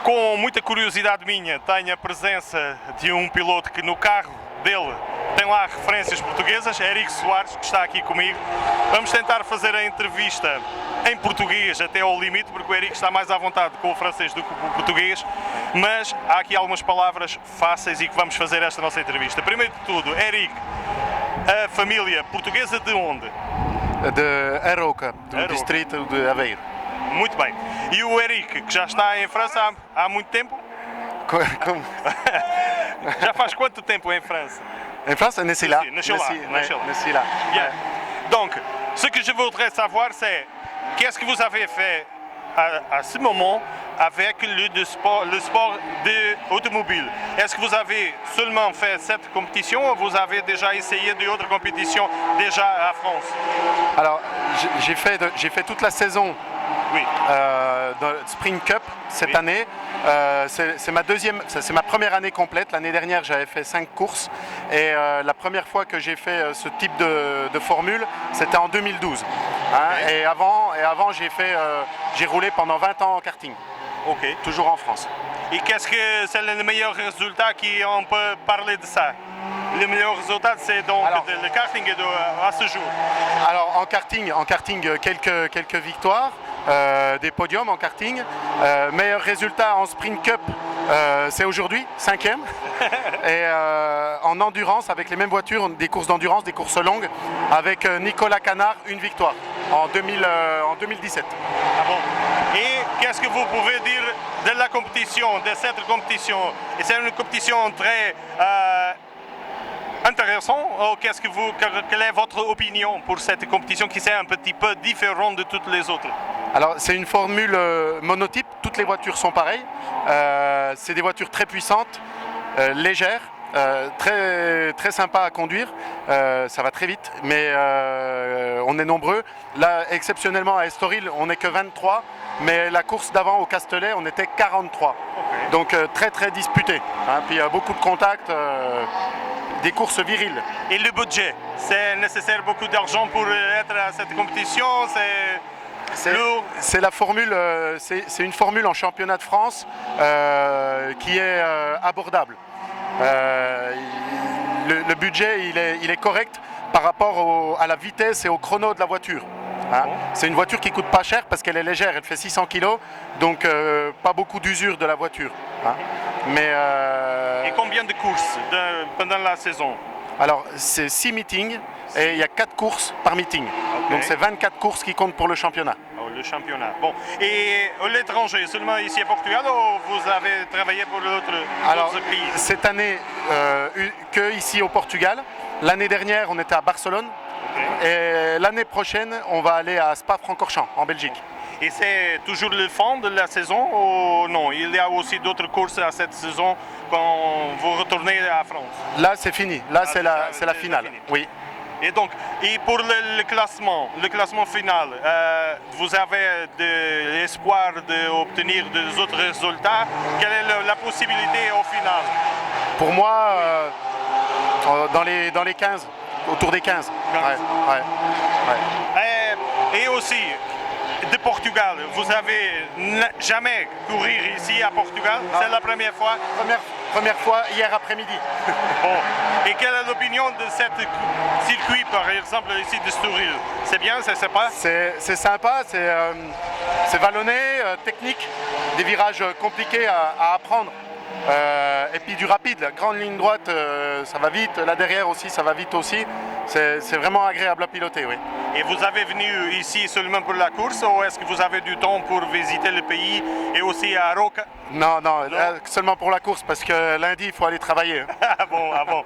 Com muita curiosidade minha, tenho a presença de um piloto que no carro dele tem lá referências portuguesas, Eric Soares, que está aqui comigo. Vamos tentar fazer a entrevista em português até ao limite, porque o Eric está mais à vontade com o francês do que com o português, mas há aqui algumas palavras fáceis e que vamos fazer esta nossa entrevista. Primeiro de tudo, Eric, a família portuguesa de onde? De Arouca, do distrito de Aveiro. Muito bem. E o Eric, que já está em França há muito tempo? Como? Já faz quanto tempo em França? En France, nasci là. Nasceu là. Bien. Donc, ce que je voudrais savoir, c'est qu'est-ce que vous avez fait à ce moment avec le sport automobile? Est-ce que vous avez seulement fait cette compétition ou vous avez déjà essayé d'autres compétitions déjà à France? Alors, j'ai fait toute la saison. Oui. Dans le Spring Cup cette année. C'est ma première année complète. L'année dernière, j'avais fait 5 courses et la première fois que j'ai fait ce type de formule, c'était en 2012. Hein, et avant, j'ai roulé pendant 20 ans en karting. Ok. Toujours en France. Et qu'est-ce que c'est le meilleur résultat qu'on peut parler de ça? Le meilleur résultat, c'est donc le karting à ce jour. Alors en karting quelques victoires, des podiums en karting. Meilleur résultat en Sprint Cup, c'est aujourd'hui, 5e. Et en endurance, avec les mêmes voitures, des courses d'endurance, des courses longues, avec Nicolas Canard, une victoire en 2017. Ah bon? Et qu'est-ce que vous pouvez dire de la compétition, de cette compétition? Et c'est une compétition très intéressante. Quelle est votre opinion pour cette compétition qui est un petit peu différente de toutes les autres? Alors c'est une formule monotype, toutes les voitures sont pareilles. C'est des voitures très puissantes, légères. Très sympa à conduire, ça va très vite, mais on est nombreux. Là, exceptionnellement à Estoril, on n'est que 23, mais la course d'avant au Castellet, on était 43. Okay. Donc très disputé. Hein, puis beaucoup de contacts, des courses viriles. Et le budget, c'est nécessaire beaucoup d'argent pour être à cette compétition? C'est la formule, c'est une formule en championnat de France qui est abordable. Le budget il est correct par rapport à la vitesse et au chrono de la voiture. Hein. C'est une voiture qui coûte pas cher parce qu'elle est légère, elle fait 600 kg, donc pas beaucoup d'usure de la voiture. Hein. Mais, et combien de courses pendant la saison? Alors c'est 6 meetings et il y a 4 courses par meeting. Okay. Donc c'est 24 courses qui comptent pour le championnat. Le championnat. Bon. Et à l'étranger, seulement ici à Portugal ou vous avez travaillé pour d'autres pays? Cette année, que ici au Portugal. L'année dernière, on était à Barcelone. Okay. Et l'année prochaine, on va aller à Spa-Francorchamps, en Belgique. Et c'est toujours le fond de la saison ou non? Il y a aussi d'autres courses à cette saison quand vous retournez à France? Là, c'est fini. Là, c'est la finale. Fini. Oui. Et donc, et pour le classement final, vous avez de l'espoir d'obtenir des autres résultats? Quelle est la possibilité au final? Pour moi, dans les 15, autour des 15. Ouais. Et aussi, de Portugal, vous avez jamais couru ici à Portugal? C'est la première fois? Première fois hier après-midi. Bon. Et quelle est l'opinion de ce circuit, par exemple, ici de Estoril? C'est bien, c'est sympa? C'est sympa, c'est vallonné, technique, des virages compliqués à apprendre. Et puis du rapide, la grande ligne droite, ça va vite, là derrière aussi, ça va vite aussi. C'est vraiment agréable à piloter, oui. Et vous avez venu ici seulement pour la course ou est-ce que vous avez du temps pour visiter le pays et aussi à Arouca? Non, seulement pour la course parce que lundi il faut aller travailler. Ah bon.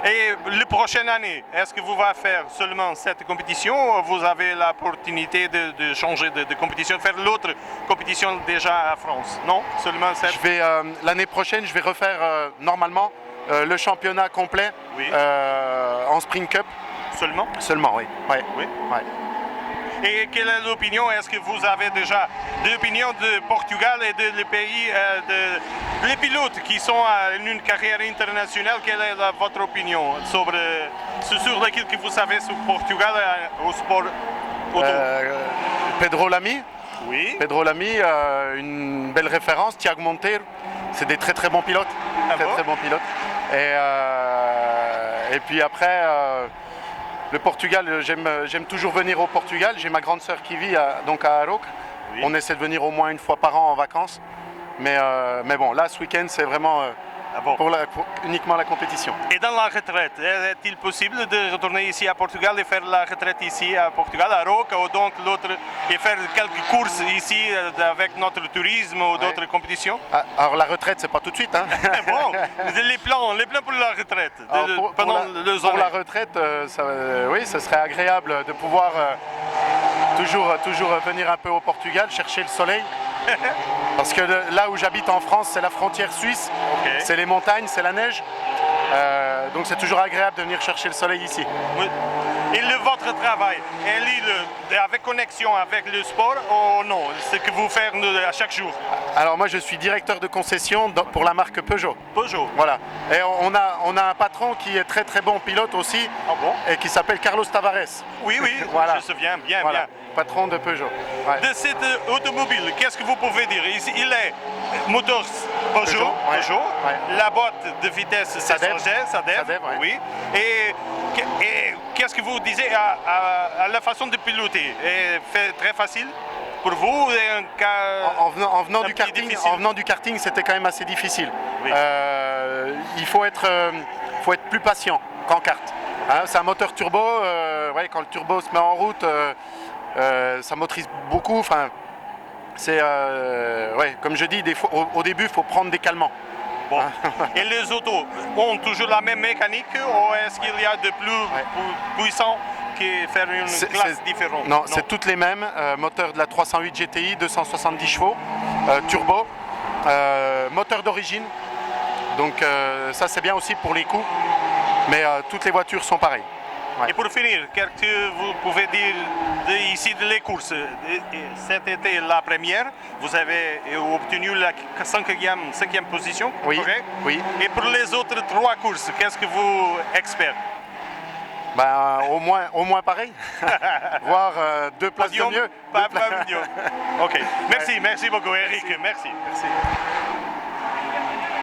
Et la prochaine année, est-ce que vous allez faire seulement cette compétition ou vous avez l'opportunité de changer de compétition, faire l'autre compétition déjà à France? Non, seulement cette? L'année prochaine, je vais refaire normalement le championnat complet en Spring Cup. Seulement, oui. Ouais. Et quelle est l'opinion? Est-ce que vous avez déjà l'opinion de Portugal et de les pays, les pilotes qui sont à une carrière internationale? Quelle est votre opinion sur ce que vous savez sur Portugal au sport auto? Pedro Lamy. Oui. Pedro Lamy, une belle référence. Thiago Monteiro, c'est des très très bons pilotes. Ah Très bon très bons pilotes. Et puis après, le Portugal, j'aime toujours venir au Portugal. J'ai ma grande sœur qui vit donc à Aroca. Oui. On essaie de venir au moins une fois par an en vacances. Mais bon, là, ce week-end, c'est vraiment Ah bon. pour uniquement la compétition. Et dans la retraite, est-il possible de retourner ici à Portugal et faire la retraite ici à Portugal, à Roca, ou donc l'autre, et faire quelques courses ici avec notre tourisme ou d'autres compétitions? Alors la retraite, c'est pas tout de suite. Hein. Bon, les plans pour la retraite, Alors, pendant le pour la retraite, oui, ce serait agréable de pouvoir toujours venir un peu au Portugal, chercher le soleil. Parce que là où j'habite en France, c'est la frontière suisse, Ok. c'est les montagnes, c'est la neige. Donc c'est toujours agréable de venir chercher le soleil ici. Oui. Et votre travail, est-il avec connexion avec le sport ou non? Ce que vous faites à chaque jour? Alors moi je suis directeur de concession pour la marque Peugeot. Peugeot. Voilà. Et on a un patron qui est très très bon pilote aussi Ah bon? et qui s'appelle Carlos Tavares. Oui, Voilà. je me souviens bien, Voilà, bien. patron de Peugeot. Ouais. De cette automobile, qu'est-ce que vous pouvez dire? Il est moteur Peugeot, Ouais. Peugeot. Ouais. La boîte de vitesse c'est Sadef. Sadef, Sadef, ouais. oui. Et qu'est-ce que vous disiez à la façon de piloter? C'est très facile pour vous? Et un cas En venant un du petit karting, difficile. c'était quand même assez difficile. Oui. Il faut être plus patient qu'en kart. Hein, c'est un moteur turbo. Ouais, quand le turbo se met en route, ça motorise beaucoup. Enfin, c'est ouais, comme je dis, au début, il faut prendre des calmants. Bon. Et les autos ont toujours la même mécanique ou est-ce qu'il y a de plus puissant qui fait une classe différente? Non, c'est toutes les mêmes. Moteur de la 308 GTI, 270 chevaux, turbo, moteur d'origine. Donc ça c'est bien aussi pour les coûts, mais toutes les voitures sont pareilles. Ouais. Et pour finir, qu'est-ce que vous pouvez dire ici de les courses? Cet été, la première, vous avez obtenu la cinquième position, Oui, correct? oui. Et pour les autres 3 courses, qu'est-ce que vous espérez? Ben, au moins pareil, voire 2 places de mieux. Pas mieux. Ok, merci beaucoup Eric, merci. Merci.